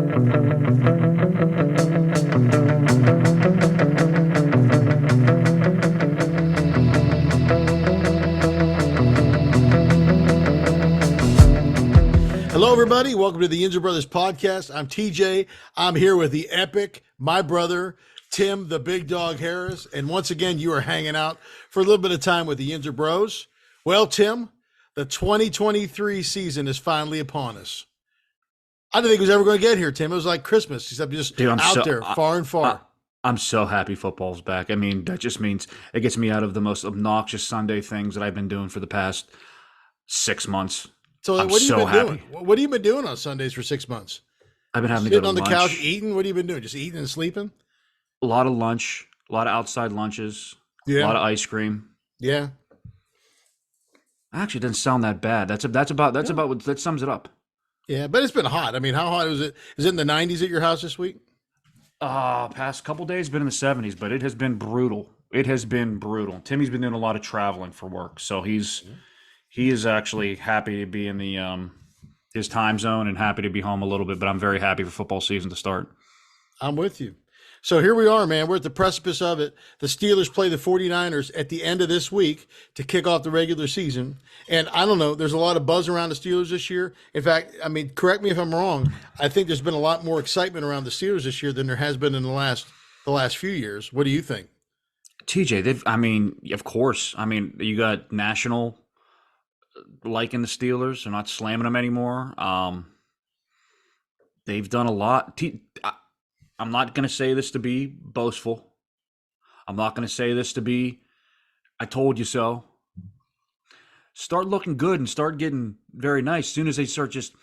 Hello, everybody. Welcome to the Yinzer Brothers podcast. I'm TJ. I'm here with the epic, my brother, Tim, the big dog Harris. And once again, you are hanging out for a little bit of time with the Yinzer Bros. Well, Tim, the 2023 season is finally upon us. I didn't think it was ever going to get here, Tim. It was like Christmas, except just far and far. I'm so happy football's back. I mean, that just means it gets me out of the most obnoxious Sunday things that I've been doing for the past 6 months. So what have you been doing? What have you been doing on Sundays for 6 months? I've been having Sitting to go to on the lunch. couch eating? What have you been doing? Just eating and sleeping? A lot of lunch, a lot of outside lunches, a lot of ice cream. Yeah. Actually, it doesn't sound that bad. That sums it up. Yeah, but it's been hot. I mean, how hot is it? Is it in the 90s at your house this week? Past couple days been in the 70s, but it has been brutal. It has been brutal. Timmy's been doing a lot of traveling for work, so he is actually happy to be in the his time zone and happy to be home a little bit, but I'm very happy for football season to start. I'm with you. So here we are, man. We're at the precipice of it. The Steelers play the 49ers at the end of this week to kick off the regular season. And I don't know, there's a lot of buzz around the Steelers this year. In fact, I mean, correct me if I'm wrong, I think there's been a lot more excitement around the Steelers this year than there has been in the last few years. What do you think? TJ, of course. I mean, you got national liking the Steelers. They're not slamming them anymore. They've done a lot. I'm not going to say this to be boastful. I'm not going to say this to be, I told you so. Start looking good and start getting very nice. As soon as they start just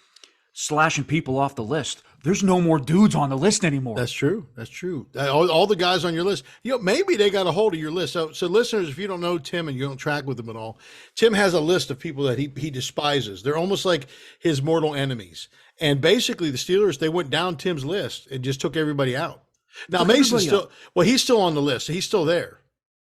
slashing people off the list, there's no more dudes on the list anymore. That's true. That's true. All the guys on your list, maybe they got a hold of your list. So listeners, if you don't know Tim and you don't track with him at all, Tim has a list of people that he despises. They're almost like his mortal enemies. And basically the Steelers, they went down Tim's list and just took everybody out. Now Mason's he's still on the list. He's still there,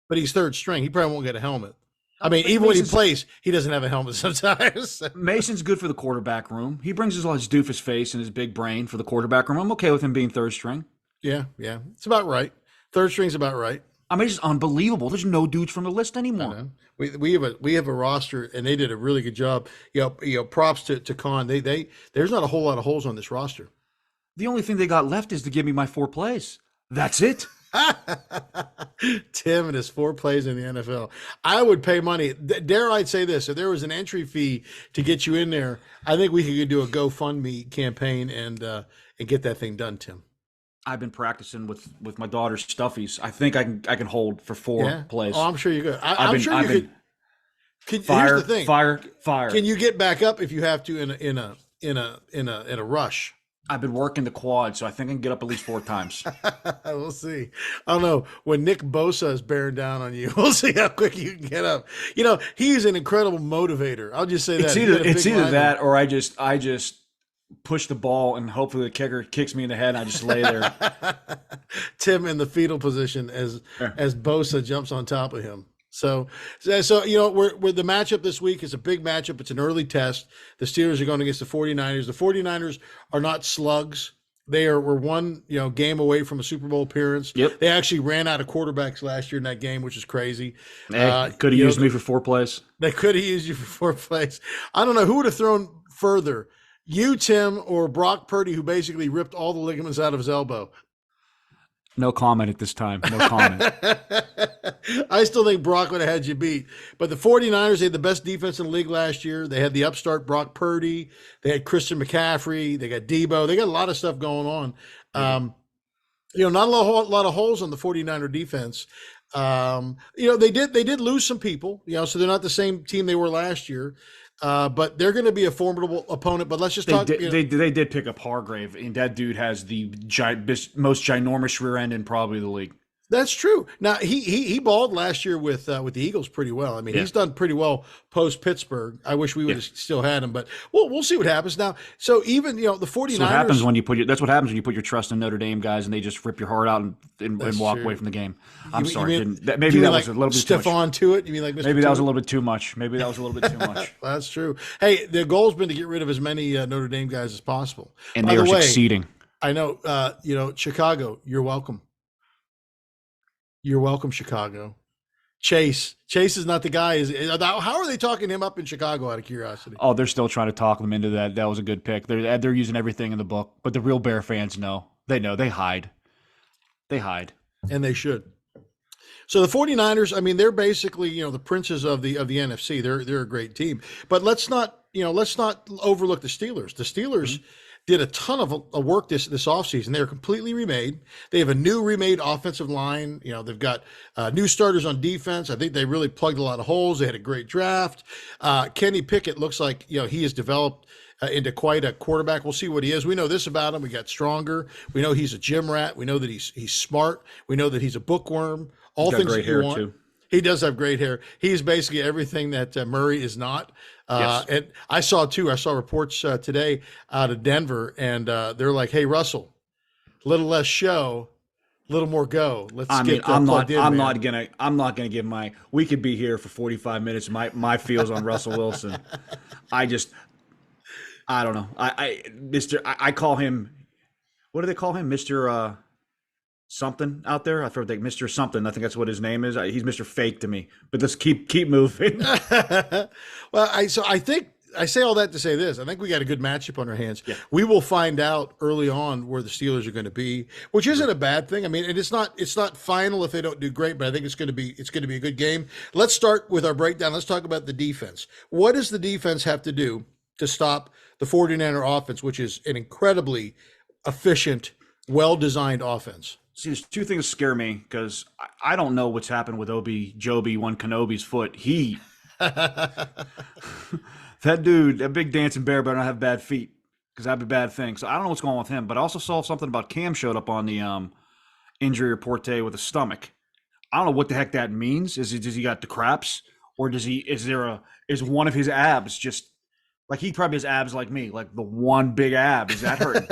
but he's third string. He probably won't get a helmet. I mean, even when he plays, he doesn't have a helmet sometimes. Mason's good for the quarterback room. He brings his doofus face and his big brain for the quarterback room. I'm okay with him being third string. Yeah. It's about right. Third string's about right. I mean, it's unbelievable. There's no dudes from the list anymore. We have a roster, and they did a really good job. Props to Khan. There's not a whole lot of holes on this roster. The only thing they got left is to give me my 4 plays. That's it. Tim and his 4 plays in the NFL. I would pay money. Dare I say this? If there was an entry fee to get you in there, I think we could do a GoFundMe campaign and get that thing done, Tim. I've been practicing with my daughter's stuffies. I think I can hold for 4 plays. Oh, I'm sure you could. I'm sure you could. Here's the thing. Fire. Can you get back up if you have to in a rush? I've been working the quad, so I think I can get up at least 4 times. We'll see. I don't know. When Nick Bosa is bearing down on you, we'll see how quick you can get up. He's an incredible motivator. I'll just say that. It's either that or I just push the ball and hopefully the kicker kicks me in the head and I just lay there. Tim in the fetal position as Bosa jumps on top of him. So we're the matchup this week is a big matchup. It's an early test. The Steelers are going against the 49ers. The 49ers are not slugs. We're one game away from a Super Bowl appearance. Yep. They actually ran out of quarterbacks last year in that game, which is crazy. Hey, could have used me for 4 plays. They could have used you for 4 plays. I don't know who would have thrown further, you, Tim, or Brock Purdy, who basically ripped all the ligaments out of his elbow. No comment at this time. No comment. I still think Brock would have had you beat. But the 49ers, they had the best defense in the league last year. They had the upstart Brock Purdy. They had Christian McCaffrey. They got Debo. They got a lot of stuff going on. Not a lot of holes on the 49er defense. They did lose some people, so they're not the same team they were last year. But they're going to be a formidable opponent. But let's just talk. They did pick up Hargrave, and that dude has the most ginormous rear end in probably the league. That's true. Now he balled last year with the Eagles pretty well. I mean, he's done pretty well post Pittsburgh. I wish we would have still had him, but we'll see what happens now. So even the 49ers. That's what happens when you put your trust in Notre Dame guys and they just rip your heart out and walk away from the game. I'm sorry. That was a little bit too much. Stephon Tuitt? You mean like Mr. Maybe that was Tuitt? a little bit too much. That's true. Hey, the goal's been to get rid of as many Notre Dame guys as possible. And they are succeeding. I know. Chicago. You're welcome. You're welcome, Chicago. Chase is not the guy. How are they talking him up in Chicago? Out of curiosity, Oh, they're still trying to talk them into that. That was a good pick. They're using everything in the book, but the real Bear fans know. They know. They hide. They hide. and they should. So the 49ers, I mean, they're basically, the princes of the NFC. They're a great team. But let's not overlook the Steelers. The Steelers did a ton of work this offseason. They're completely remade. They have a new remade offensive line. They've got new starters on defense. I think they really plugged a lot of holes. They had a great draft. Kenny Pickett looks like, he has developed into quite a quarterback. We'll see what he is. We know this about him. We got stronger. We know he's a gym rat. We know that he's smart. We know that he's a bookworm. All Got things great that you hair want. too. He does have great hair. He's basically everything that Murray is not. Yes. And I saw reports today out of Denver, and they're like, "Hey, Russell, a little less show, a little more go. Let's get plugged in, I'm man." not gonna give my. We could be here for 45 minutes. My feels on Russell Wilson. I don't know. I call him. What do they call him, Mister? Something out there. I forget Mr. Something. I think that's what his name is. He's Mr. Fake to me. But let's keep moving. Well, I think I say all that to say this. I think we got a good matchup on our hands. Yeah. We will find out early on where the Steelers are going to be, which isn't a bad thing. I mean, and it's not final if they don't do great, but I think it's going to be a good game. Let's start with our breakdown. Let's talk about the defense. What does the defense have to do to stop the 49er offense, which is an incredibly efficient, well-designed offense? See, there's two things that scare me because I don't know what's happened with Joby One Kenobi's foot. That dude, that big dancing bear better not have bad feet because that'd be a bad thing. So I don't know what's going on with him. But I also saw something about Cam showed up on the injury report today with a stomach. I don't know what the heck that means. Does he got the craps, or is one of his abs just like he probably has abs like me, like the one big ab? Is that hurting?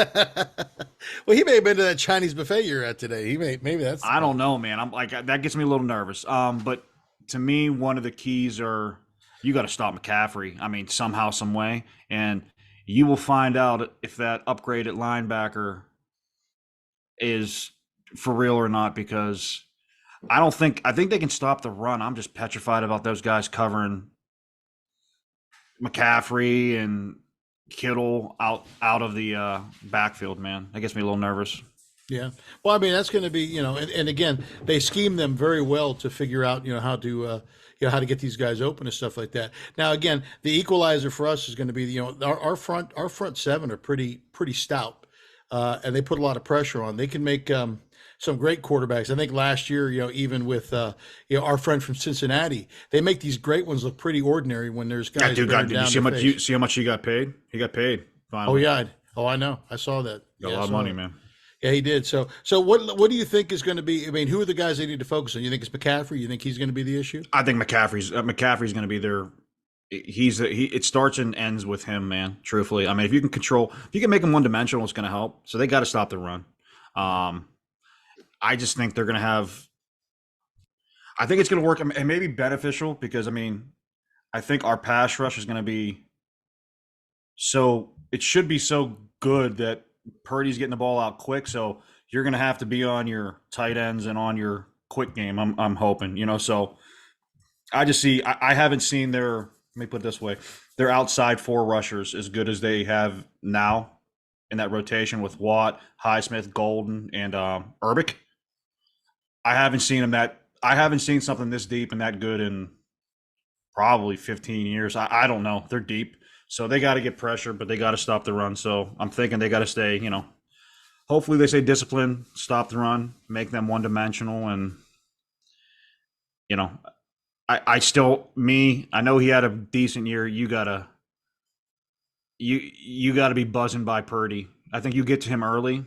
Well, he may have been to that Chinese buffet you're at today. Maybe that's. I don't know, man. I'm like that gets me a little nervous. But to me, one of the keys are you got to stop McCaffrey. I mean, somehow, some way, and you will find out if that upgraded linebacker is for real or not. Because I think they can stop the run. I'm just petrified about those guys covering McCaffrey and Kittle out of the backfield, man. That gets me a little nervous. Yeah. Well, I mean, that's going to be, and again, they scheme them very well to figure out, how to, how to get these guys open and stuff like that. Now, again, the equalizer for us is going to be, our front seven are pretty stout, and they put a lot of pressure on. They can make some great quarterbacks. I think last year, even with, our friend from Cincinnati, they make these great ones look pretty ordinary when there's guys. Did you see how much he got paid? He got paid. Finally. Oh yeah. Oh, I know. I saw that. Got a lot of money, man. Yeah, he did. So what do you think is going to be? I mean, who are the guys they need to focus on? You think it's McCaffrey? You think he's going to be the issue? I think McCaffrey's going to be their. It starts and ends with him, man. Truthfully, I mean, if you can make him one dimensional, it's going to help. So they got to stop the run. I just think they're going to have. I think it's going to work and maybe beneficial because I mean, I think our pass rush is going to be. So it should be so good that Purdy's getting the ball out quick, so you're going to have to be on your tight ends and on your quick game. I'm hoping, So I just see. I haven't seen their. Let me put it this way: their outside four rushers as good as they have now in that rotation with Watt, Highsmith, Golden, and Urbic. I haven't seen something this deep and that good in probably 15 years. I don't know. They're deep. So they got to get pressure, but they got to stop the run. So I'm thinking they got to stay, hopefully they stay disciplined, stop the run, make them one-dimensional. And, I know he had a decent year. You got to be buzzing by Purdy. I think you get to him early.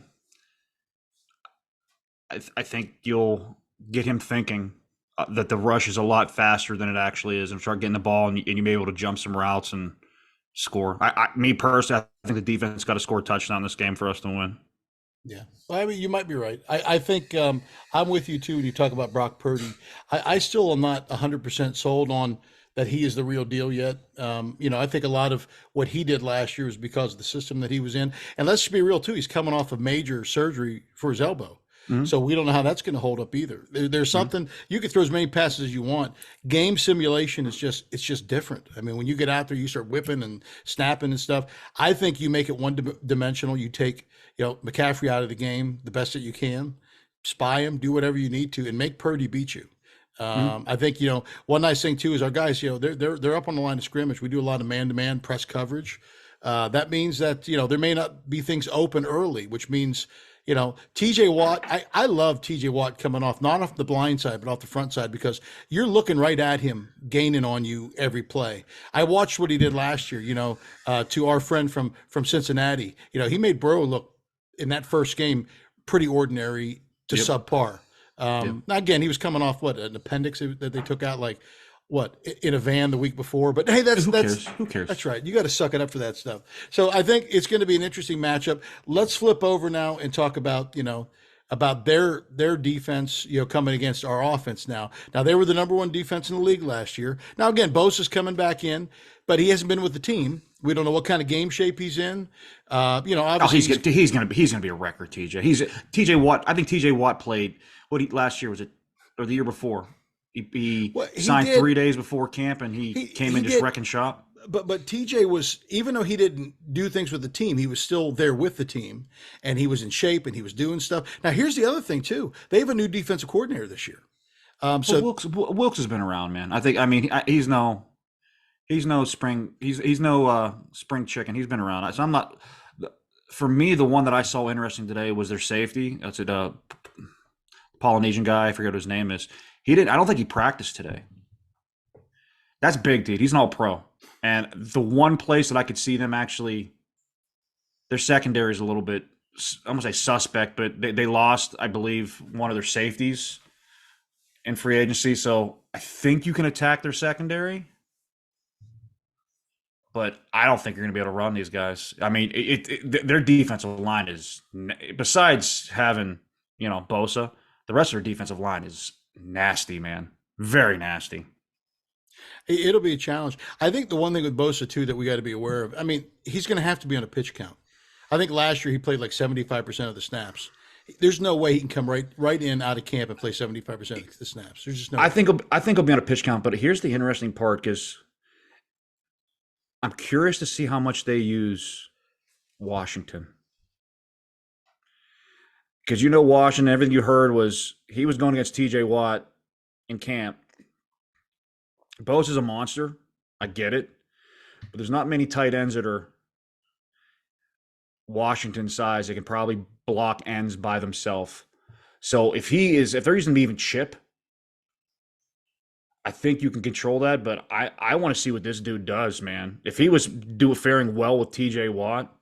I think you'll get him thinking that the rush is a lot faster than it actually is and start getting the ball and you may be able to jump some routes and score. Me personally, I think the defense got to score a touchdown this game for us to win. Yeah. Well, I mean, you might be right. I think I'm with you too when you talk about Brock Purdy. I still am not 100% sold on that he is the real deal yet. I think a lot of what he did last year was because of the system that he was in. And let's be real too, he's coming off of major surgery for his elbow. Mhm. So we don't know how that's going to hold up either. There's something you can throw as many passes as you want. Game simulation is it's just different. I mean, when you get out there, you start whipping and snapping and stuff. I think you make it dimensional. You take McCaffrey out of the game the best that you can, spy him, do whatever you need to, and make Purdy beat you. I think one nice thing too is our guys. They're up on the line of scrimmage. We do a lot of man-to-man press coverage. That means that there may not be things open early, which means. TJ Watt, I love TJ Watt coming off, not off the blind side, but off the front side, because you're looking right at him, gaining on you every play. I watched what he did last year, to our friend from Cincinnati. He made Burrow look in that first game pretty ordinary to subpar. Now, again, he was coming off an appendix that they took out in a van the week before, but hey, Who cares? That's right. You got to suck it up for that stuff. So I think it's going to be an interesting matchup. Let's flip over now and talk about, about their defense, coming against our offense now. Now they were the number one defense in the league last year. Now, again, Bosa's coming back in, but he hasn't been with the team. We don't know what kind of game shape he's in. Obviously he's gonna be a record. TJ Watt. I think TJ Watt played last year, was it, or the year before? He signed 3 days before camp, and he came in just wrecking shop. But TJ was, even though he didn't do things with the team, he was still there with the team, and he was in shape, and he was doing stuff. Now, here's the other thing too: they have a new defensive coordinator this year. Wilkes has been around, man. He's no spring chicken. He's been around. So I'm not. For me, the one that I saw interesting today was their safety. That's a Polynesian guy. I forget what his name is. I don't think he practiced today. That's big, dude. He's an all-pro. And the one place that I could see them actually, their secondary is a little bit, I'm going to say suspect, but they lost, I believe, one of their safeties in free agency. So I think you can attack their secondary. But I don't think you're going to be able to run these guys. I mean, their defensive line is, besides having, Bosa, the rest of their defensive line is nasty, man. Very nasty. It'll be a challenge. I think the one thing with Bosa too that we got to be aware of, I mean, he's going to have to be on a pitch count. I think last year he played like 75% of the snaps. There's no way he can come right in out of camp and play 75% of the snaps. There's just no way. I think he'll be on a pitch count, but here's the interesting part, because I'm curious to see how much they use Washington. Because Washington, everything you heard was he was going against TJ Watt in camp. Bose is a monster. I get it. But there's not many tight ends that are Washington size. They can probably block ends by themselves. So if they're using even chip, I think you can control that. But I want to see what this dude does, man. If he was faring well with TJ Watt,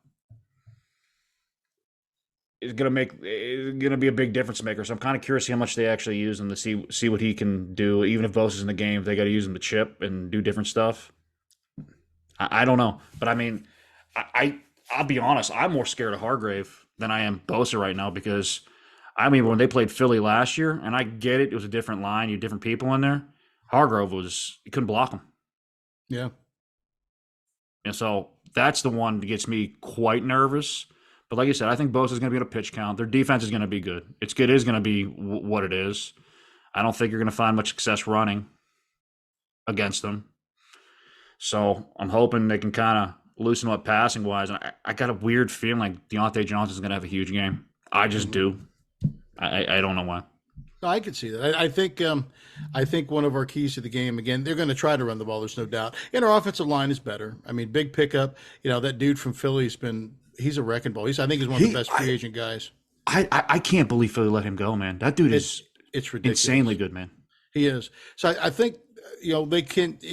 it's gonna be a big difference maker. So I'm kind of curious how much they actually use him to see what he can do. Even if Bosa's in the game, if they got to use him to chip and do different stuff. I don't know, but I mean, I'll be honest. I'm more scared of Hargrave than I am Bosa right now, because I mean, when they played Philly last year, and I get it was a different line, you had different people in there. Hargrave you couldn't block him. Yeah. And so that's the one that gets me quite nervous. But like you said, I think Bosa is going to be on a pitch count. Their defense is going to be good. It is going to be what it is. I don't think you're going to find much success running against them. So I'm hoping they can kind of loosen up passing-wise. And I got a weird feeling like Deontay Johnson's going to have a huge game. I just do. I don't know why. No, I could see that. I think one of our keys to the game, again, they're going to try to run the ball. There's no doubt. And our offensive line is better. I mean, big pickup. That dude from Philly's he's a wrecking ball. I think he's one of the best free agent guys. I can't believe Philly let him go, man. That dude is it's ridiculous. Insanely good, man. He is. So I think they can't.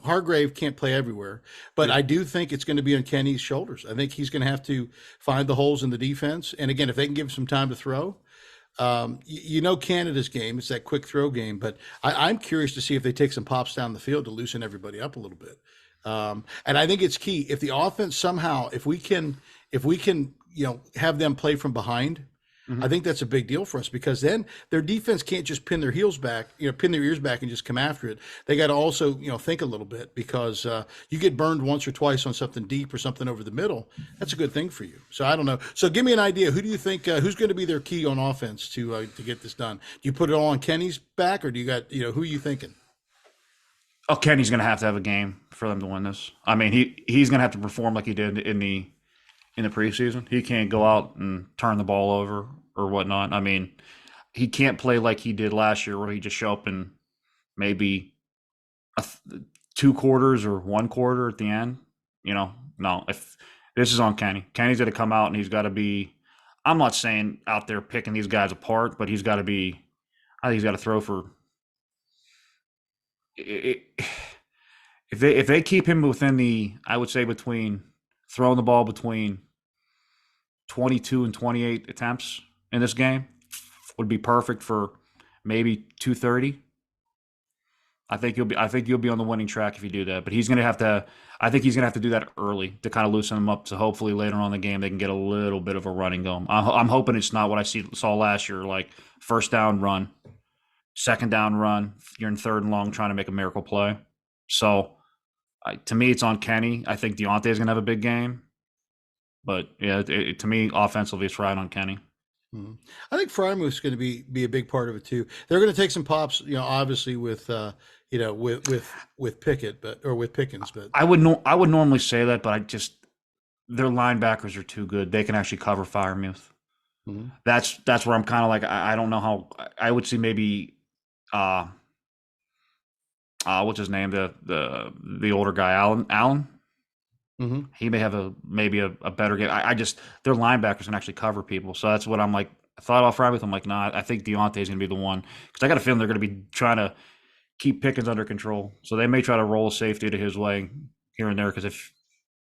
Hargrave can't play everywhere, but I do think it's going to be on Kenny's shoulders. I think he's going to have to find the holes in the defense. And again, if they can give him some time to throw, Canada's game, it's that quick throw game. But I'm curious to see if they take some pops down the field to loosen everybody up a little bit. And I think it's key if the offense somehow, if we can, have them play from behind, I think that's a big deal for us because then their defense can't just pin their heels back, pin their ears back and just come after it. They got to also, think a little bit because you get burned once or twice on something deep or something over the middle. That's a good thing for you. So I don't know. So give me an idea. Who do you think, who's going to be their key on offense to get this done? Do you put it all on Kenny's back or do you got, who are you thinking? Oh, Kenny's going to have a game for them to win this. I mean, he's going to have to perform like he did in the preseason. He can't go out and turn the ball over or whatnot. I mean, he can't play like he did last year where he just show up in maybe 2 quarters or 1 quarter at the end. No, if this is on Kenny. Kenny's got to come out and he's got to be, I'm not saying out there picking these guys apart, but he's got to be, I think he's got to throw for, if they keep him within I would say between throwing the ball between 22 and 28 attempts in this game would be perfect for maybe 230. I think you'll be on the winning track if you do that. But he's going to have to. I think he's going to have to do that early to kind of loosen them up. So hopefully later on in the game they can get a little bit of a running going. I'm hoping it's not what I saw last year, like first down run, second down run. You're in third and long trying to make a miracle play. So to me, it's on Kenny. I think Deontay is going to have a big game. But yeah, to me, offensively, it's right on Kenny. Mm-hmm. I think Frymouth's going to be a big part of it too. They're going to take some pops, obviously with Pickett, or with Pickens. But I would normally say that, but their linebackers are too good. They can actually cover Frymouth. Mm-hmm. That's where I'm kind of like I don't know how I would see maybe what's his name, the older guy, Allen. Mm-hmm. He may have a better game. Their linebackers can actually cover people. So that's what I'm like. I thought off Frymouth. I'm like, nah, I think Deontay's going to be the one because I got a feeling they're going to be trying to keep Pickens under control. So they may try to roll a safety to his way here and there because if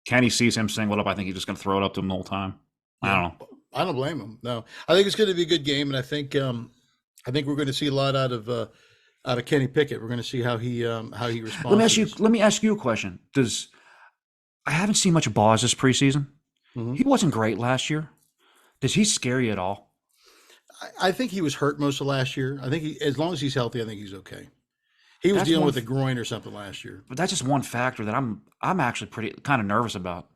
Kenny sees him single up, I think he's just going to throw it up to him the whole time. I don't know. I don't blame him. No, I think it's going to be a good game, and I think we're going to see a lot out of Kenny Pickett. We're going to see how he responds. Let me ask you a question. I haven't seen much of Boz this preseason. Mm-hmm. He wasn't great last year. Does he scare you at all? I think he was hurt most of last year. I think as long as he's healthy, I think he's okay. He was dealing with a groin or something last year. But that's just one factor that I'm actually pretty kind of nervous about.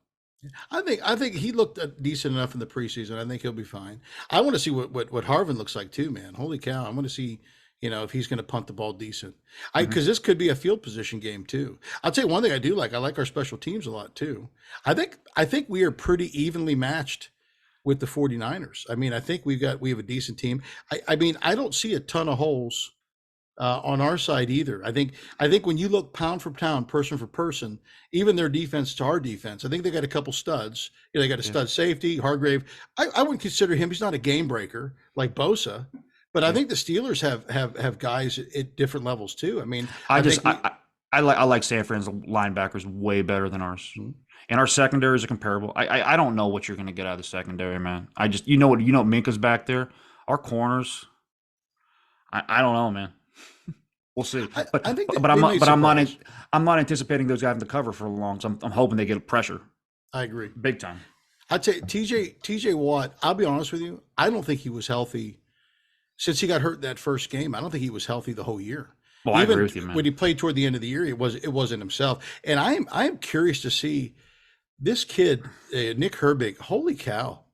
I think he looked decent enough in the preseason. I think he'll be fine. I want to see what Harvin looks like too, man. Holy cow! I want to see. If he's going to punt the ball decent. Because this could be a field position game too. I'll tell you one thing I do like. I like our special teams a lot too. I think we are pretty evenly matched with the 49ers. I mean, I think we have a decent team. I mean, I don't see a ton of holes on our side either. I think when you look pound for pound, person for person, even their defense to our defense, I think they got a couple studs. They got a stud safety, Hargrave. I wouldn't consider him. He's not a game breaker like Bosa. But I think the Steelers have guys at different levels too. I mean, I like San Fran's linebackers way better than ours, and our secondaries are comparable. I don't know what you're going to get out of the secondary, man. Minka's back there. Our corners, I don't know, man. We'll see. I'm not anticipating those guys to cover for long. So I'm hoping they get pressure. I agree, big time. I'd say TJ Watt. I'll be honest with you. I don't think he was healthy. Since he got hurt in that first game, I don't think he was healthy the whole year. Well, I agree with you, man. When he played toward the end of the year, it wasn't himself. And I am curious to see this kid, Nick Herbig. Holy cow!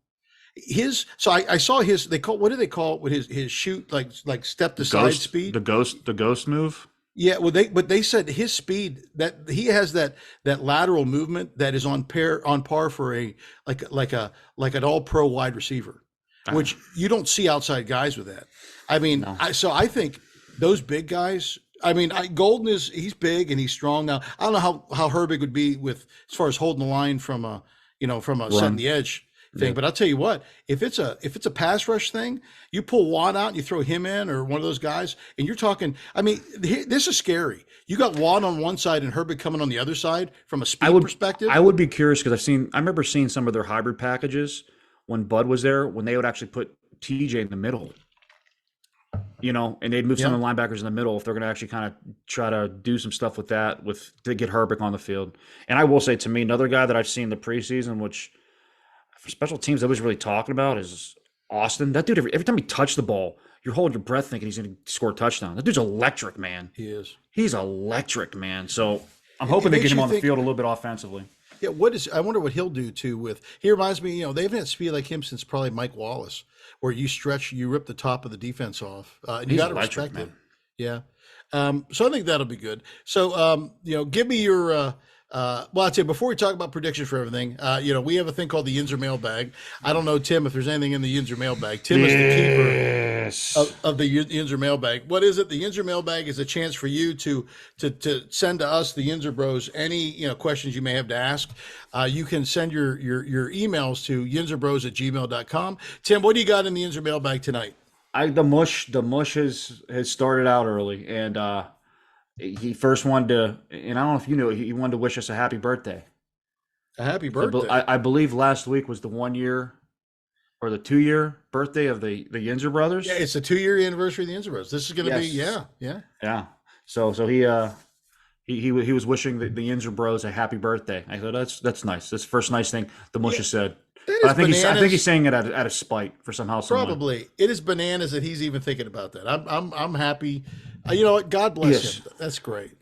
I saw his. What do they call it? With his shoot like step to side speed. The ghost move. Yeah, well, they said his speed, that he has that lateral movement that is on par for a like an all pro wide receiver. Which you don't see outside guys with that. I mean, no. I think those big guys. I mean, Golden he's big and he's strong. Now I don't know how Herbig would be with as far as holding the line from a setting the edge thing. Yeah. But I'll tell you what, if it's a pass rush thing, you pull Watt out and you throw him in or one of those guys, and you're talking. I mean, this is scary. You got Watt on one side and Herbig coming on the other side from a speed perspective. I would be curious because I remember seeing some of their hybrid packages. When Bud was there, when they would actually put TJ in the middle, and they'd move some of the linebackers in the middle if they're going to actually kind of try to do some stuff with that to get Herbig on the field. And I will say, to me, another guy that I've seen the preseason, which for special teams I was really talking about, is Austin. That dude, every time he touched the ball, you're holding your breath thinking he's going to score a touchdown. That dude's electric, man. He is. He's electric, man. So I'm hoping they get him on the field a little bit offensively. Yeah, I wonder what he'll do too he reminds me, they haven't had speed like him since probably Mike Wallace, where you rip the top of the defense off. And you got to respect it. Yeah. So I think that'll be good. So, give me your, well, I'll tell you, before we talk about predictions for everything, we have a thing called the Yinzer mailbag. I don't know, Tim, if there's anything in the Yinzer mailbag. Tim is the keeper of the Yinzer mailbag. What is it? The Yinzer mailbag is a chance for you to send to us, the Yinzer Bros, any questions you may have to ask. You can send your emails to yinzerbros@gmail.com. Tim, what do you got in the Yinzer mailbag tonight? The mush has started out early, and he first wanted to, and I don't know if you knew, he wanted to wish us a happy birthday. A happy birthday. I believe last week was the 1 year or the 2 year birthday of the Yinzer brothers. Yeah, it's the 2 year anniversary of the Yinzer Bros. This is going to be, yeah. So he was wishing the Yinzer Bros a happy birthday. I thought that's nice. That's the first nice thing the mush has said. But I think he's saying it out of spite for somehow. Probably it is bananas that he's even thinking about that. I'm happy. You know what? God bless him. That's great.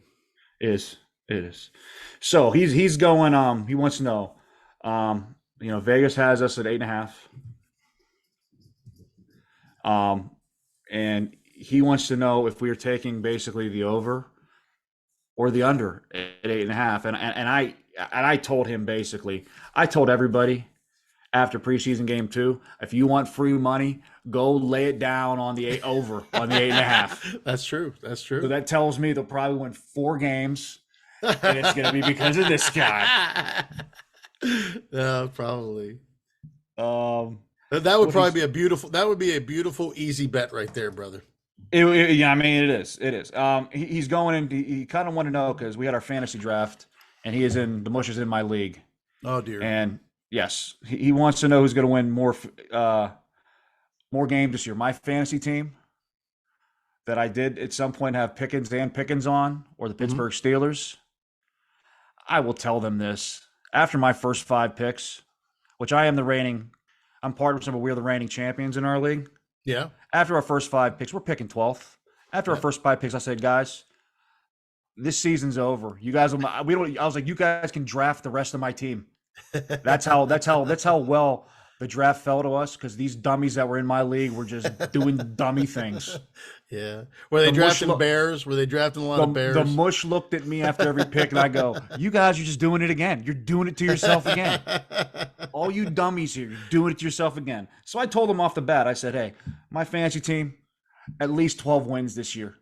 It is. So he's going. He wants to know. Vegas has us at 8.5. And he wants to know if we are taking basically the over or the under at 8.5. And I told him basically. I told everybody after preseason game 2, if you want free money, go lay it down on the over on the 8.5. That's true. So that tells me they'll probably win 4 games, and it's going to be because of this guy. Probably. That would probably be a beautiful easy bet right there, brother. It is. It is. He's going in. He kind of want to know because we had our fantasy draft, and the mush is in my league. Oh dear. And yes, he wants to know who's going to win more games this year. My fantasy team that I did at some point have Pickens on, or the Pittsburgh Steelers. I will tell them this. After my first 5 picks, which I am I'm part of some, but we're the reigning champions in our league. Yeah. After our first 5 picks, we're picking 12th. After our first 5 picks, I said, guys, this season's over. You guys, I was like, you guys can draft the rest of my team. That's how well the draft fell to us, because these dummies that were in my league were just doing dummy things. Yeah. Were they drafting bears? Were they drafting a lot of bears? The mush looked at me after every pick, and I go, you guys are just doing it again. You're doing it to yourself again. All you dummies here, you're doing it to yourself again. So I told them off the bat, I said, hey, my fantasy team, at least 12 wins this year.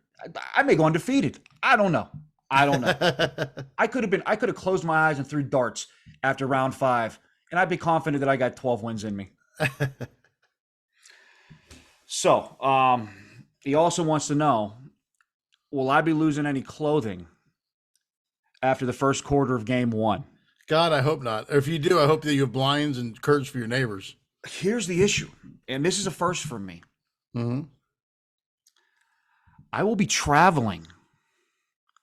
I may go undefeated. I don't know. I could have closed my eyes and threw darts after round 5, and I'd be confident that I got 12 wins in me. So, he also wants to know, will I be losing any clothing after the first quarter of game 1? God, I hope not. Or if you do, I hope that you have blinds and curtains for your neighbors. Here's the issue, and this is a first for me. Mm-hmm. I will be traveling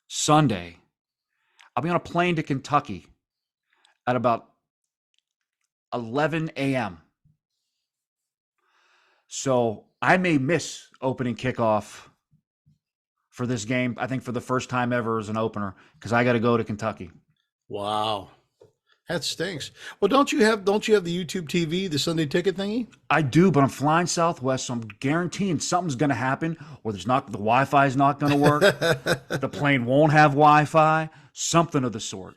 Sunday. I'll be on a plane to Kentucky at about 11 a.m. So I may miss opening kickoff for this game. I think for the first time ever as an opener, because I got to go to Kentucky. Wow. That stinks. Well, don't you have the YouTube TV, the Sunday ticket thingy? I do, but I'm flying Southwest, so I'm guaranteeing something's going to happen, or the Wi-Fi is not going to work. The plane won't have Wi-Fi, something of the sort.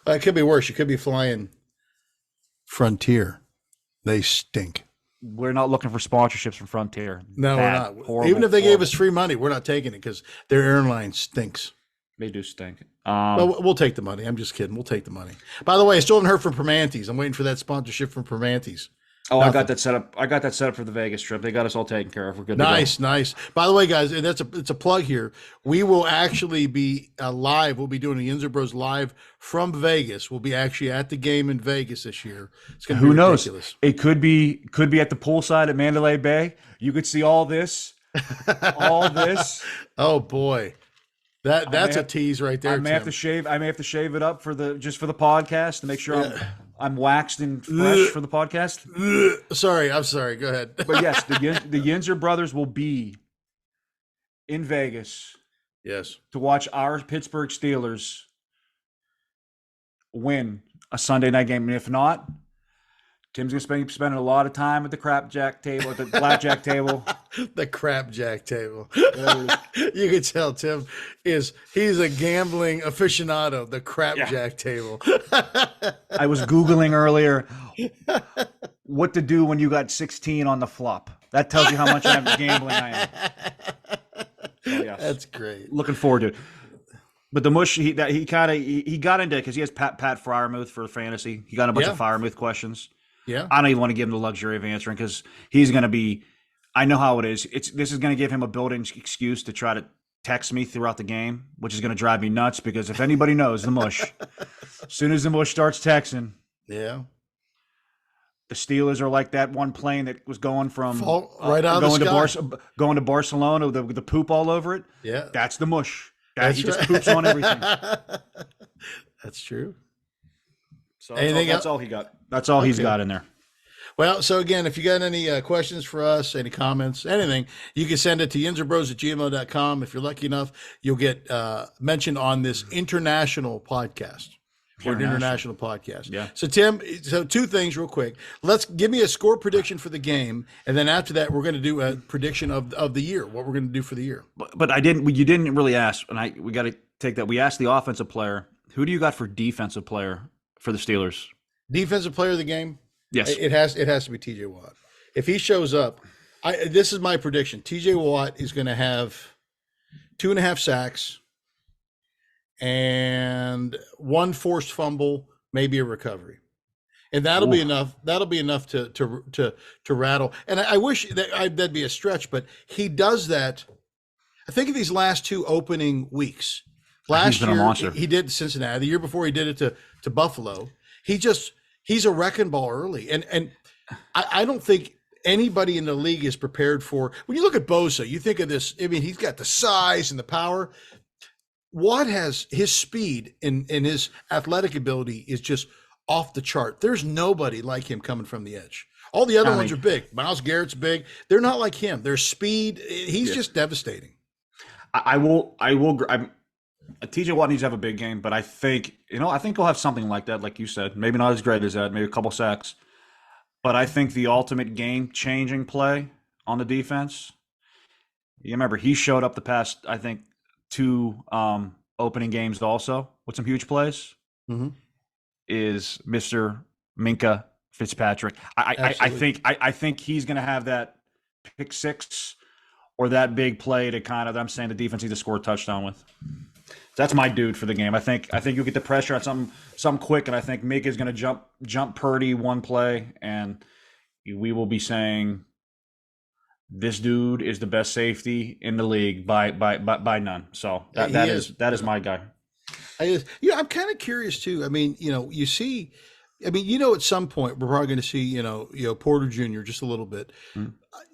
Well, it could be worse. You could be flying Frontier. They stink. We're not looking for sponsorships from Frontier. No, we're not. Horrible, even if they gave us free money, we're not taking it because their airline stinks. They do stink. Well, we'll take the money. I'm just kidding. We'll take the money. By the way, I still haven't heard from Permantes. I'm waiting for that sponsorship from Permantes. Oh, nothing. I got that set up for the Vegas trip. They got us all taken care of. We're good. Nice. By the way, guys, and it's a plug here. We will actually be live. We'll be doing a Yinzer Bros live from Vegas. We'll be actually at the game in Vegas this year. It's going to be ridiculous. It could be at the poolside at Mandalay Bay. You could see all this. Oh boy. That's a tease right there. I may have to shave it up for the podcast to make sure I'm waxed and fresh for the podcast. Sorry, I'm sorry. Go ahead. But yes, the Yinzer brothers will be in Vegas Yes. to watch our Pittsburgh Steelers win a Sunday night game. And if not, Tim's going to be spending a lot of time at the crapjack table, at the blackjack table. The crapjack table. You can tell Tim he's a gambling aficionado, the crapjack table. I was Googling earlier what to do when you got 16 on the flop. That tells you how much I'm gambling I am. So, yes. That's great. Looking forward to it. But the mush, he got into it because he has Pat Fryermuth for fantasy. He got a bunch of Fryermuth questions. Yeah. I don't even want to give him the luxury of answering because he's going to be. I know how it is. This is going to give him a built-in excuse to try to text me throughout the game, which is going to drive me nuts because if anybody knows the mush, as soon as the mush starts texting, yeah, the Steelers are like that one plane that was going from right out of the sky. Going to Barcelona with the poop all over it. Yeah, that's the mush. He just poops on everything. That's true. So that's all he got. That's all he's got in there. Well, so again, if you got any questions for us, any comments, anything, you can send it to yinzerbros@gmail.com. If you're lucky enough, you'll get mentioned on this international podcast. Or an international podcast. Yeah. So Tim, two things real quick. Let's give me a score prediction for the game, and then after that, we're going to do a prediction of the year. What we're going to do for the year. But you didn't really ask, and we got to take that. We asked the offensive player. Who do you got for defensive player for the Steelers? Defensive player of the game. Yes, it has to be T.J. Watt. If he shows up, this is my prediction. T.J. Watt is going to have 2.5 sacks and 1 forced fumble, maybe a recovery, and that'll be enough. That'll be enough to rattle. And I wish that'd be a stretch, but he does that. I think of these last 2 opening weeks. Last year he did Cincinnati. The year before he did it to Buffalo. He's a wrecking ball early, and I don't think anybody in the league is prepared for. When you look at Bosa, you think of this. I mean, he's got the size and the power. Watt has his speed and his athletic ability is just off the chart. There's nobody like him coming from the edge. All the other ones are big. Myles Garrett's big. They're not like him. Their speed. He's just devastating. I will. TJ Watt needs to have a big game, but I think he'll have something like that, like you said. Maybe not as great as that, maybe a couple sacks. But I think the ultimate game-changing play on the defense, you remember he showed up the past, I think, 2 opening games also with some huge plays, is Mr. Minkah Fitzpatrick. I think he's going to have that pick 6 or that big play to kind of, I'm saying the defense needs to score a touchdown with. That's my dude for the game. I think you'll get the pressure on something quick, and I think Mick is going to jump Purdy one play, and we will be saying this dude is the best safety in the league by none. So that is my guy. I'm kind of curious too. I mean, you see, at some point we're probably going to see, Porter Jr. just a little bit.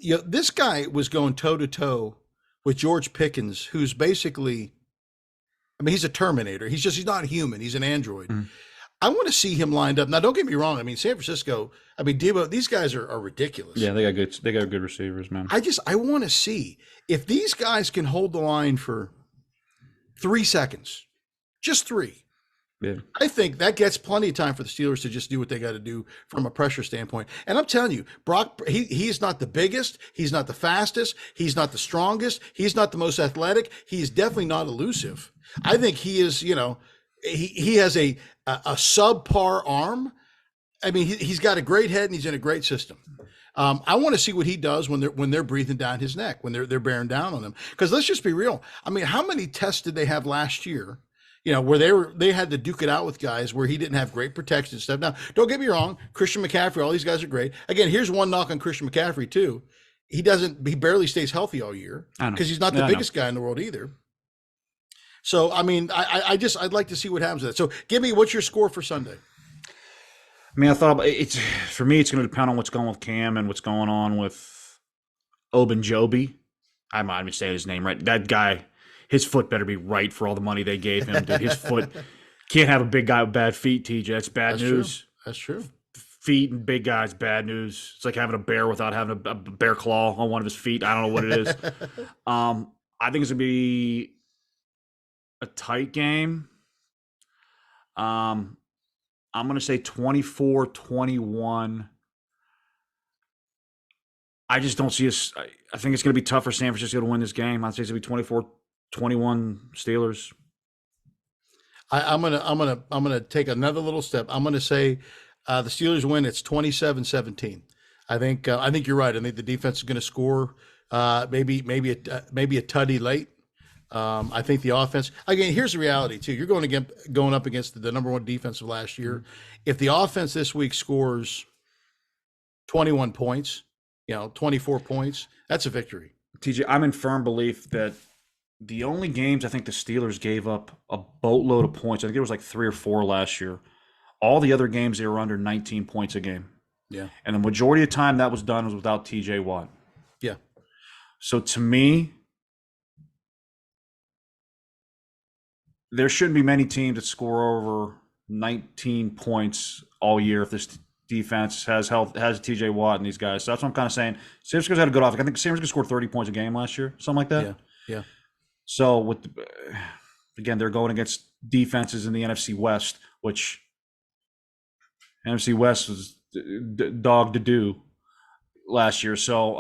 This guy was going toe to toe with George Pickens, who's basically. He's a Terminator. He's not human. He's an android. I want to see him lined up. Now, don't get me wrong. San Francisco, Debo, these guys are ridiculous. Yeah, they got good receivers, man. I want to see if these guys can hold the line for 3 seconds, just 3. Yeah. I think that gets plenty of time for the Steelers to just do what they got to do from a pressure standpoint. And I'm telling you, Brock, he's not the biggest. He's not the fastest. He's not the strongest. He's not the most athletic. He's definitely not elusive. I think he is, he has a subpar arm. He's got a great head and he's in a great system. I want to see what he does when they're breathing down his neck, when they're bearing down on him. Because let's just be real. How many tests did they have last year? Where they had to duke it out with guys where he didn't have great protection and stuff. Now, don't get me wrong, Christian McCaffrey, all these guys are great. Again, here's one knock on Christian McCaffrey too. He barely stays healthy all year because he's not the biggest guy in the world either. So, I'd like to see what happens with that. So what's your score for Sunday? I thought for me, it's going to depend on what's going on with Cam and what's going on with Ogunjobi. I might even say his name right. That guy, his foot better be right for all the money they gave him. Dude, his foot can't have a big guy with bad feet, TJ. That's bad news. That's true. Feet and big guys, bad news. It's like having a bear without having a bear claw on one of his feet. I don't know what it is. I think it's gonna be a tight game. I'm gonna say 24-21. I just don't see us. I think it's gonna be tough for San Francisco to win this game. I'd say it's gonna be 24-21 Steelers. I'm gonna take another little step. I'm gonna say the Steelers win. It's 27-17. I think you're right. I think the defense is going to score. Maybe a tutty late. I think the offense. Again, here's the reality too. You're going up against the number one defense of last year. If the offense this week scores 21 points, 24 points, that's a victory. TJ, I'm in firm belief that the only games I think the Steelers gave up a boatload of points. I think it was like 3 or 4 last year. All the other games, they were under 19 points a game. Yeah. And the majority of time that was done was without TJ Watt. Yeah. So to me, there shouldn't be many teams that score over 19 points all year if this defense has TJ Watt and these guys. So that's what I'm kind of saying. San Francisco's had a good offense. I think San Francisco scored 30 points a game last year, something like that. Yeah. Yeah. So again, they're going against defenses in the NFC West, which NFC West was dog to do last year. So,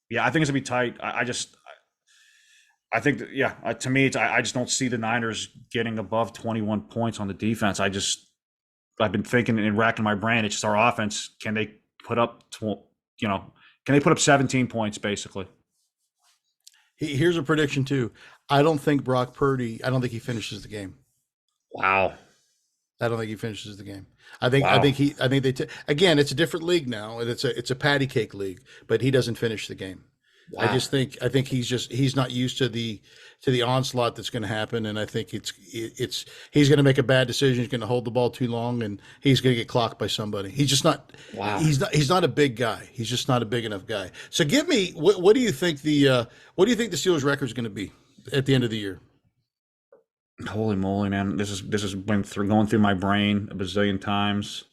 yeah, I think it's gonna be tight. I think that, to me, I just don't see the Niners getting above 21 points on the defense. I've been thinking and racking my brain. It's just our offense. Can they put up, can they put up 17 points basically? Here's a prediction too. I don't think Brock Purdy. I don't think he finishes the game. Wow. I don't think he finishes the game. I think again, it's a different league now, and it's a patty cake league, but he doesn't finish the game. Wow. I think he's not used to the onslaught that's going to happen, and I think he's going to make a bad decision. He's going to hold the ball too long, and he's going to get clocked by somebody. He's just not. Wow. He's not a big guy. He's just not a big enough guy. So give me what do you think the Steelers record is going to be at the end of the year? Holy moly, man! This has been going through my brain a bazillion times.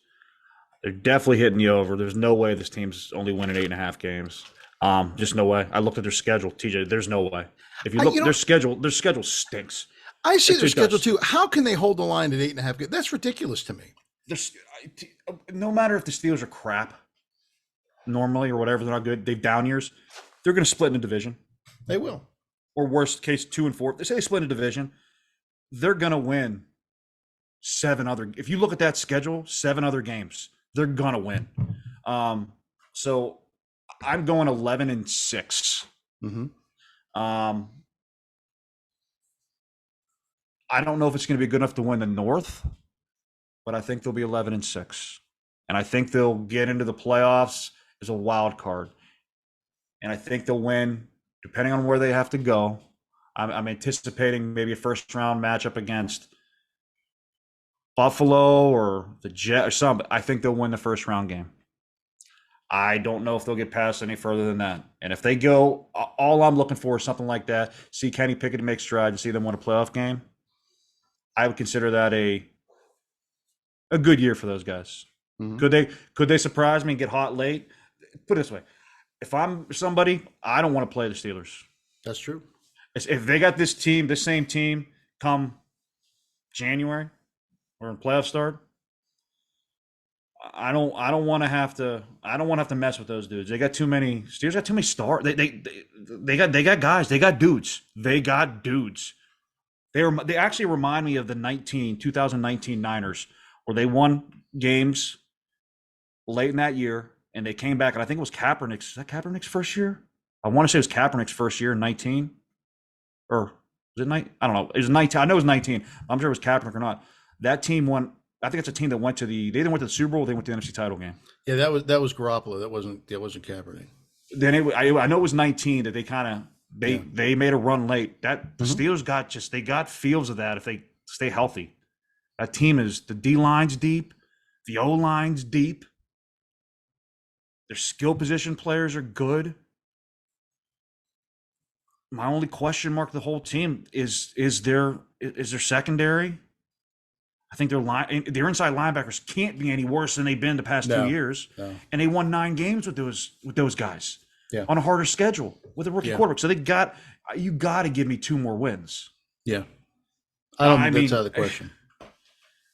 They're definitely hitting the over. There's no way this team's only winning 8.5 games. Just no way. I looked at their schedule, TJ. There's no way. If you look, their schedule stinks. I see their schedule too. How can they hold the line at 8.5 games? That's ridiculous to me. No matter if the Steelers are crap normally or whatever, they're not good. They've down years. They're going to split in a division. They will. Or worst case, 2 and 4. They say they split a division. They're going to win 7 other. If you look at that schedule, 7 other games, they're going to win. So I'm going 11-6. Mm-hmm. I don't know if it's going to be good enough to win the North, but I think they'll be 11-6, and I think they'll get into the playoffs as a wild card, and I think they'll win depending on where they have to go. I'm anticipating maybe a first-round matchup against Buffalo or the Jets or something. I think they'll win the first-round game. I don't know if they'll get past any further than that. And if they go, all I'm looking for is something like that. See Kenny Pickett make strides and see them win a playoff game. I would consider that a good year for those guys. Mm-hmm. Could they surprise me and get hot late? Put it this way. If I'm somebody, I don't want to play the Steelers. That's true. If they got this same team come January or in playoff start, I don't want to have to mess with those dudes. They got too many. Steelers got too many stars. They got guys. They got dudes. They actually remind me of the 2019 Niners, where they won games late in that year and they came back. And I think it was Kaepernick's. Is that Kaepernick's first year? I want to say it was Kaepernick's first year in 19, or was it 19? I don't know. It was 19. I know it was 19. I'm sure it was Kaepernick or not. That team won. I think it's a team that went to they either went to the Super Bowl or they went to the NFC title game. Yeah, that was Garoppolo. That wasn't Kaepernick. Then I know it was 19 that they made a run late. That the Steelers got fields of that if they stay healthy. That team the D line's deep, the O line's deep. Their skill position players are good. My only question mark the whole team is their secondary. I think their inside linebackers can't be any worse than they've been the past 2 years. No. And they won 9 games with those guys Yeah. on a harder schedule with a rookie quarterback. So you got to give me 2 more wins. Yeah. I don't think that's out of the question.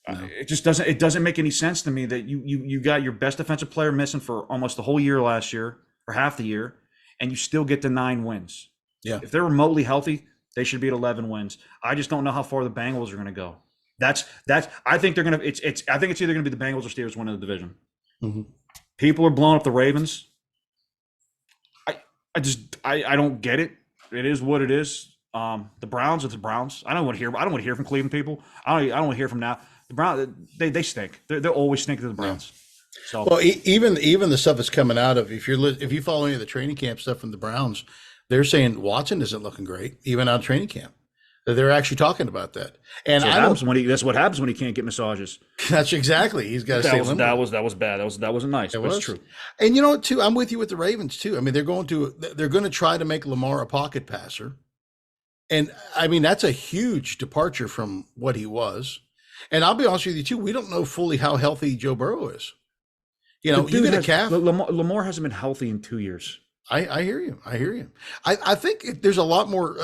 No. It just doesn't make any sense to me that you got your best defensive player missing for almost the whole year last year or half the year, and you still get to 9 wins. Yeah. If they're remotely healthy, they should be at 11 wins. I just don't know how far the Bengals are going to go. I think they're going to. I think it's either going to be the Bengals or Steelers winning the division. Mm-hmm. People are blowing up the Ravens. I don't get it. It is what it is. The Browns are the Browns. I don't want to hear from Cleveland people. I don't want to hear from now. The Browns, they stink. They always stink to the Browns. So well, even the stuff that's coming out of if you follow any of the training camp stuff from the Browns, they're saying Watson isn't looking great even out of training camp. They're actually talking about that, and that's what happens when he can't get massages. That's exactly. He's got to stay limber. That was bad. That wasn't nice. It was true. And you know what? Too, I'm with you with the Ravens too. I mean, they're going to try to make Lamar a pocket passer, and I mean that's a huge departure from what he was. And I'll be honest with you too. We don't know fully how healthy Joe Burrow is. You know, you get a calf. Lamar hasn't been healthy in 2 years. I hear you. I think there's a lot more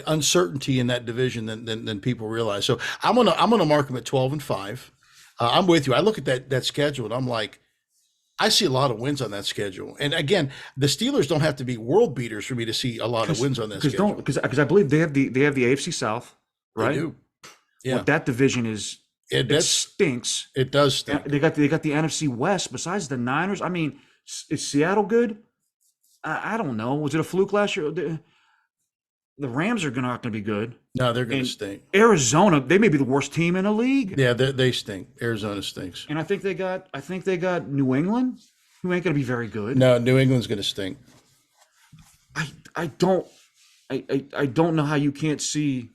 uncertainty in that division than people realize. So I'm gonna mark them at 12-5. I'm with you. I look at that schedule and I'm like, I see a lot of wins on that schedule. And again, the Steelers don't have to be world beaters for me to see a lot of wins on that schedule. Because I believe they have the AFC South, right? They do. Yeah, well, that division is it stinks. It does stink. They got the NFC West. Besides the Niners, I mean, is Seattle good? I don't know. Was it a fluke last year? The Rams are not going to be good. No, they're going to stink. Arizona, they may be the worst team in the league. Yeah, they stink. Arizona stinks. And I think they got New England, who ain't going to be very good. No, New England's going to stink. I don't know how you can't see.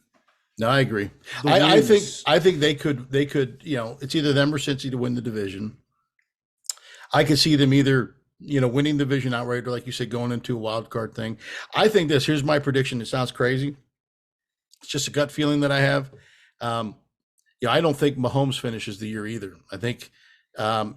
No, I agree. I think they could. It's either them or Cincy to win the division. I could see them either winning the division outright, or like you said, going into a wild card thing. I think here's my prediction. It sounds crazy. It's just a gut feeling that I have. I don't think Mahomes finishes the year either. I think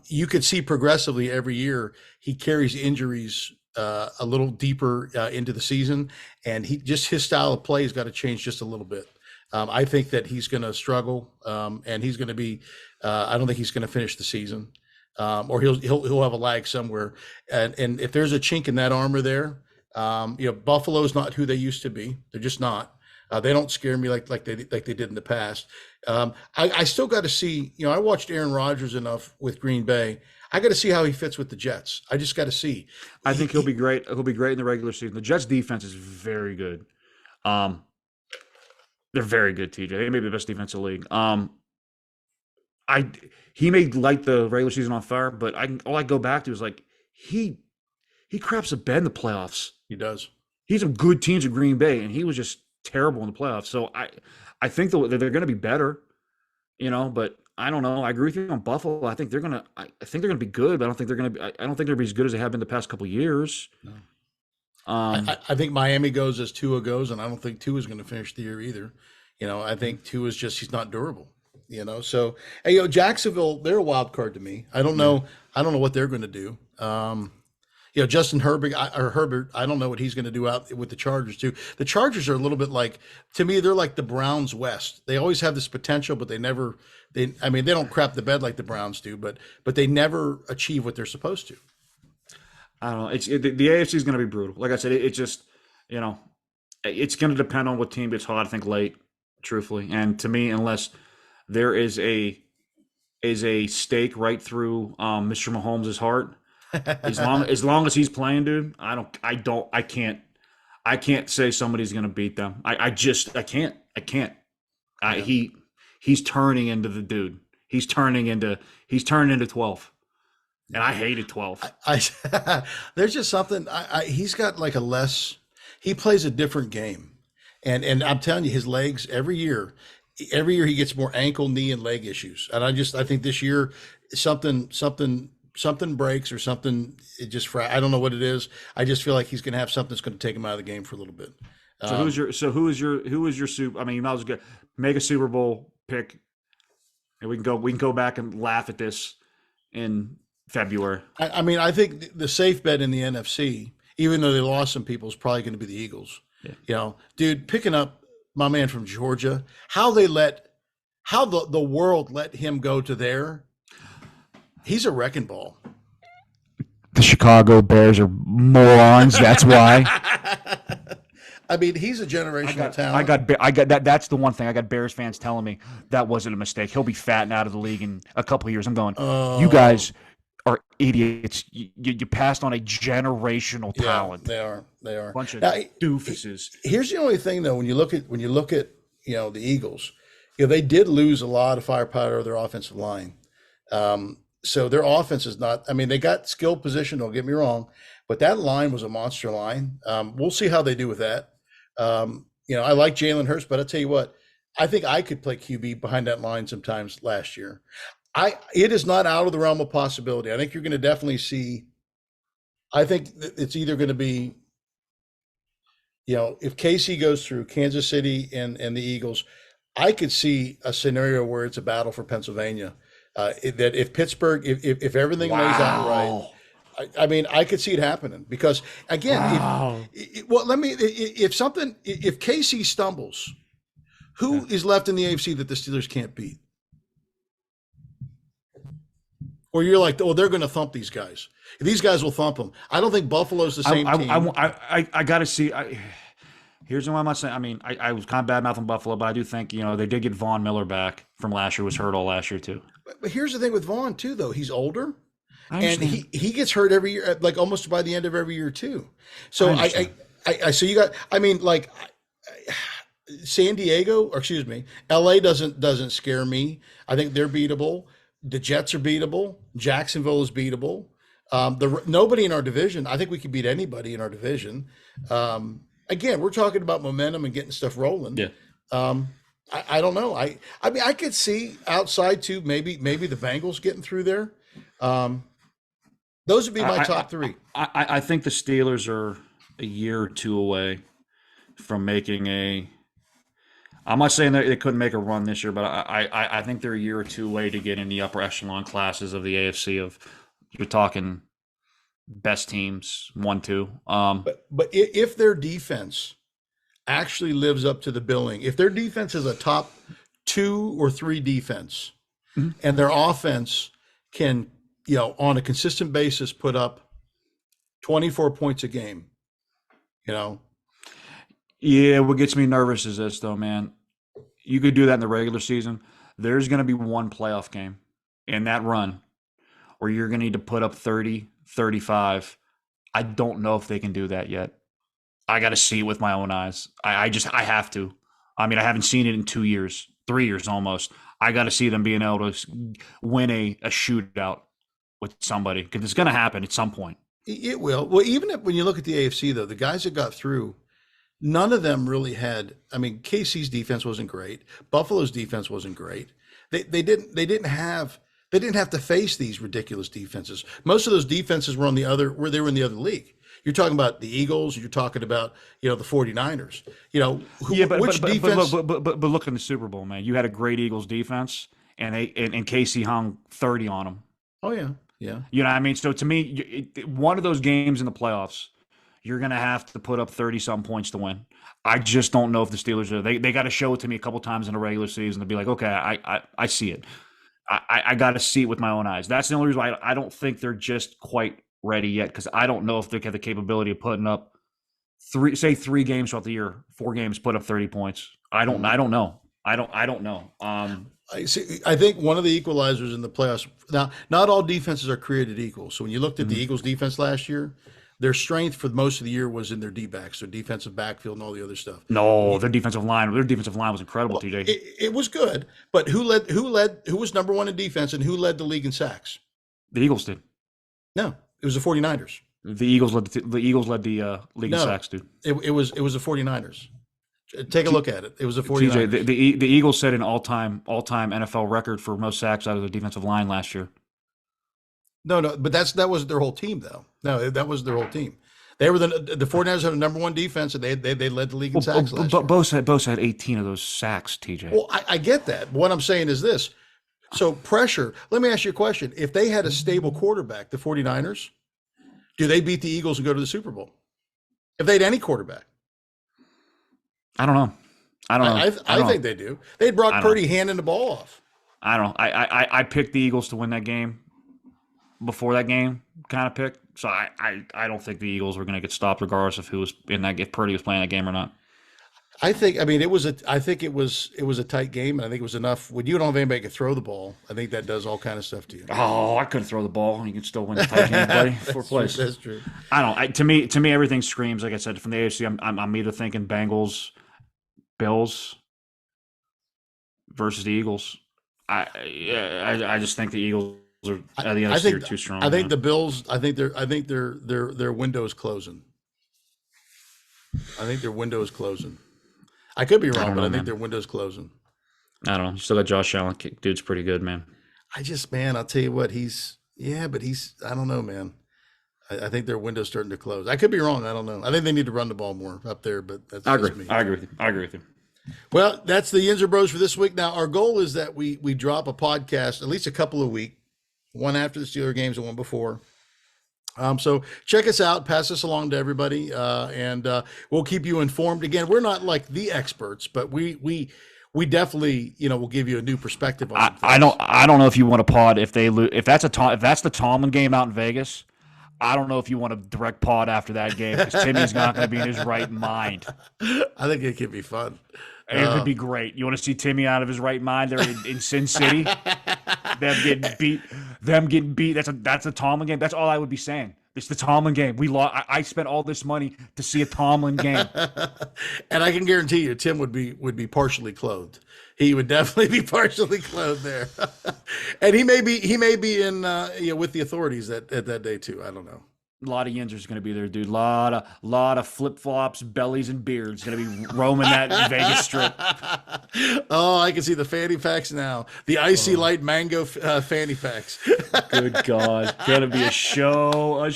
you could see progressively every year he carries injuries a little deeper into the season, and his style of play has got to change just a little bit. I think that he's going to struggle, and he's going to be. I don't think he's going to finish the season. Or he'll have a lag somewhere, and if there's a chink in that armor there, Buffalo's not who they used to be. They're just not. They don't scare me like they did in the past. I still got to see. I watched Aaron Rodgers enough with Green Bay. I got to see how he fits with the Jets. I just got to see. I think he'll be great. He'll be great in the regular season. The Jets' defense is very good. They're very good. TJ, they may be the best defense in the league. He may light the regular season on fire, but all I go back to is like he craps a bed in the playoffs. He does. He's some good teams in Green Bay, and he was just terrible in the playoffs. So I think they're going to be better, But I don't know. I agree with you on Buffalo. I think they're going to be good, but I don't think they're going to be. I don't think they're going to be as good as they have been the past couple of years. No. I think Miami goes as Tua goes, and I don't think Tua is going to finish the year either. I think Tua is he's not durable. So hey, Jacksonville, they're a wild card to me. I don't know. I don't know what they're going to do. Justin Herbert, I don't know what he's going to do out with the Chargers too. The Chargers are a little bit like, to me, they're like the Browns West. They always have this potential, but they don't crap the bed like the Browns do, but they never achieve what they're supposed to. I don't know. The AFC is going to be brutal. Like I said, it's just, it's going to depend on what team gets hot, I think, late, truthfully. And to me, unless there is a stake right through Mr. Mahomes' heart, as long as he's playing, dude, I can't say somebody's going to beat them. I can't. Yeah. He's turning into the dude. He's turning into 12. And I hated 12. There's just something. He's got like he plays a different game, and I'm telling you, his legs every year he gets more ankle, knee, and leg issues. And I think this year something breaks or something. I don't know what it is. I just feel like he's going to have something that's going to take him out of the game for a little bit. So who is your super? I mean, you might as well make a Super Bowl pick, and we can go back and laugh at this in February. I mean, I think the safe bet in the NFC, even though they lost some people, is probably going to be the Eagles. Yeah. You know, dude, picking up my man from Georgia, how the world let him go to there. He's a wrecking ball. The Chicago Bears are morons. That's why. I mean, he's a generational talent. I got that. That's the one thing. I got Bears fans telling me that wasn't a mistake. He'll be fat and out of the league in a couple of years. I'm going, you guys are idiots. You passed on a generational talent. Yeah, they are. Bunch of now, doofuses. Here's the only thing, though, when you look at the Eagles, they did lose a lot of firepower of their offensive line. So their offense is not. I mean, they got skill position. Don't get me wrong, but that line was a monster line. We'll see how they do with that. I like Jalen Hurts, but I'll tell you what, I think I could play QB behind that line sometimes last year. It is not out of the realm of possibility. I think you're going to definitely see. I think it's either going to be, if KC goes through Kansas City and the Eagles, I could see a scenario where it's a battle for Pennsylvania. That if Pittsburgh, if everything lays out right, I mean, I could see it happening because again, if KC stumbles, who is left in the AFC that the Steelers can't beat? Or you're like, oh, they're going to thump these guys. These guys will thump them. I don't think Buffalo's the same team. I got to see. Here's what I'm not saying. I mean, I was kind of bad mouthing Buffalo, but I do think they did get Von Miller back from last year. Was hurt all last year too. But here's the thing with Vaughn too, though. He's older, and he gets hurt every year, like almost by the end of every year too. So so you got. I mean, like San Diego, or excuse me, LA doesn't scare me. I think they're beatable. The Jets are beatable. Jacksonville is beatable. Nobody in our division. I think we could beat anybody in our division. Again, we're talking about momentum and getting stuff rolling. Yeah. I don't know. I mean, I could see outside too. Maybe the Bengals getting through there. Those would be my top three. I think the Steelers are a year or two away from making a. I'm not saying that they couldn't make a run this year, but I think they're a year or two away to get in the upper echelon classes of the AFC. You're talking best teams, 1-2. But if their defense actually lives up to the billing, if their defense is a top 2 or 3 defense, and their offense can, on a consistent basis, put up 24 points a game, Yeah, what gets me nervous is this, though, man. You could do that in the regular season. There's going to be one playoff game in that run where you're going to need to put up 30, 35. I don't know if they can do that yet. I got to see it with my own eyes. I have to. I mean, I haven't seen it in 2 years, 3 years almost. I got to see them being able to win a shootout with somebody because it's going to happen at some point. It will. Well, even when you look at the AFC, though, the guys that got through, none of them really had. I mean, KC's defense wasn't great. Buffalo's defense wasn't great. They didn't have to face these ridiculous defenses. Most of those defenses were in the other league. You're talking about the Eagles. You're talking about the 49ers. Which defense? But look in the Super Bowl, man. You had a great Eagles defense, and KC hung 30 on them. Oh yeah, yeah. You know what I mean? So to me, one of those games in the playoffs, you're going to have to put up 30-some points to win. I just don't know if the Steelers are. They got to show it to me a couple times in the regular season to be like, okay, I see it. I got to see it with my own eyes. That's the only reason why I don't think they're just quite ready yet, because I don't know if they have the capability of putting up 3 games throughout the year, 4 games, put up 30 points. I don't know. I don't know. I think one of the equalizers in the playoffs. Now, not all defenses are created equal. So when you looked at the Eagles' defense last year, their strength for most of the year was in their D-backs, their defensive backfield, and all the other stuff. No, their defensive line was incredible. Well, TJ, it was good, but who was number 1 in defense, and who led the league in sacks? The Eagles did. No, it was the 49ers. The Eagles led the league in sacks, dude. It was the 49ers. Take a look at it. It was the 49ers. TJ, the Eagles set an all-time NFL record for most sacks out of the defensive line last year. No, but that wasn't their whole team, though. No, that was their whole team. They were the 49ers had the number one defense, and they led the league in sacks last year. Bose had 18 of those sacks, TJ. Well, I get that. What I'm saying is this. So pressure, let me ask you a question. If they had a stable quarterback, the 49ers, do they beat the Eagles and go to the Super Bowl? If they had any quarterback? I don't know. I think they do. They had Brock Purdy handing the ball off. I don't know. I picked the Eagles to win that game before that game kind of picked. So I don't think the Eagles were going to get stopped regardless of who was in that, if Purdy was playing that game or not. I think it was a tight game, and I think it was enough. When you don't have anybody can throw the ball, I think that does all kind of stuff to you. Oh, I couldn't throw the ball. You can still win the tight game, buddy. Four plays. That's true. I don't. To me, everything screams. Like I said, from the AFC, I'm either thinking Bengals, Bills versus the Eagles. I just think the Eagles are the NFC are too strong. I think the Bills. I think their window is closing. I think their window is closing. I could be wrong, but I think their window's closing. I don't know. You still got Josh Allen. Dude's pretty good, man. I'll tell you what, I don't know, man. I think their window's starting to close. I could be wrong. I don't know. I think they need to run the ball more up there, but that's just me. I agree with you. Well, that's the Yinzer Bros for this week. Now, our goal is that we drop a podcast at least a couple a week, one after the Steeler games and one before. So check us out, pass us along to everybody, and we'll keep you informed. Again, we're not like the experts, but we definitely, will give you a new perspective on I don't know if you want to pod if they lose, if that's the Tomlin game out in Vegas. I don't know if you want to direct pod after that game because Timmy's not going to be in his right mind. I think it could be fun. It could be great. You want to see Timmy out of his right mind? They're in Sin City. Them getting beat. That's a Tomlin game. That's all I would be saying. It's the Tomlin game. We lost. I spent all this money to see a Tomlin game. And I can guarantee you, Tim would be partially clothed. He would definitely be partially clothed there. And he may be in with the authorities at that day too. I don't know. A lot of Yinzers going to be there, dude. Lot of flip flops, bellies, and beards going to be roaming that Vegas strip. Oh, I can see the fanny packs now. The icy light mango fanny packs. Good God, going to be a show.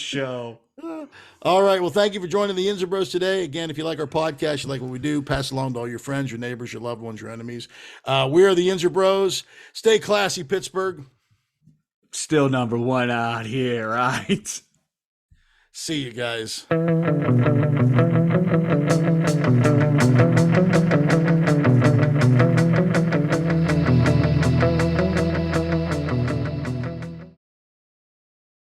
All right. Well, thank you for joining the Yinzer Bros today. Again, if you like our podcast, you like what we do, pass it along to all your friends, your neighbors, your loved ones, your enemies. We are the Yinzer Bros. Stay classy, Pittsburgh. Still number one out here, right? See you guys.